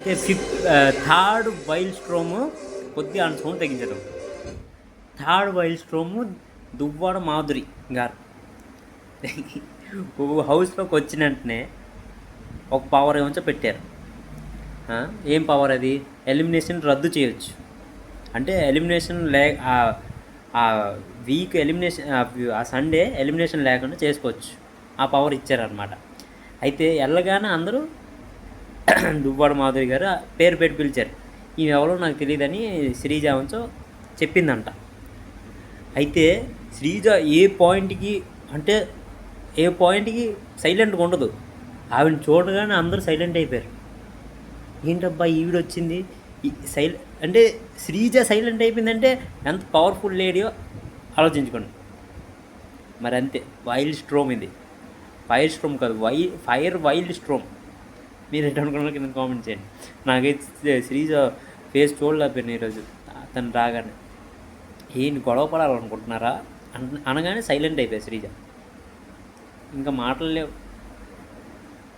Third wild స్ట్రోము కొద్దిగా ఆయన sound తగ్గించడం. థర్డ్ వైల్డ్ స్ట్రోము దువ్వాడ మాధురి గారు హౌస్లోకి వచ్చిన వెంటనే ఒక పవర్ ఏమో పెట్టారు. ఏం పవర్ అది? ఎలిమినేషన్ రద్దు చేయొచ్చు. అంటే ఎలిమినేషన్ ఆ వీక్ ఎలిమినేషన్ ఆ సండే ఎలిమినేషన్ లేకుండా చేసుకోవచ్చు. ఆ పవర్ ఇచ్చారనమాట. అయితే వెళ్ళగానే అందరూ దువ్వాడ మాధురి గారు పేరు పెట్టి పిలిచారు. ఈమె ఎవరో నాకు తెలియదని శ్రీజ వంచో చెప్పిందంట. అయితే శ్రీజ ఏ పాయింట్కి సైలెంట్గా ఉండదు. ఆవిడని చూడగానే అందరూ సైలెంట్ అయిపోయారు. ఏంటబ్బా ఈవిడొచ్చింది అంటే శ్రీజ సైలెంట్ అయిపోయిందంటే ఎంత పవర్ఫుల్ లేడీయో ఆలోచించుకోండి. మరి అంతే, వైల్డ్ స్ట్రోమ్ ఇది. ఫైర్ స్ట్రోమ్ కాదు, ఫైర్ వైల్డ్ స్ట్రోమ్. మీరు ఏంటనుకున్నారు కింద కామెంట్ చేయండి. నాకైతే శ్రీజ ఫేస్ చూడలేకపోయాను ఈరోజు. తను రాగానే ఏంటి గొడవ పడాలనుకుంటున్నారా అనగానే సైలెంట్ అయిపోయాయి శ్రీజ. ఇంకా మాటలు లేవు.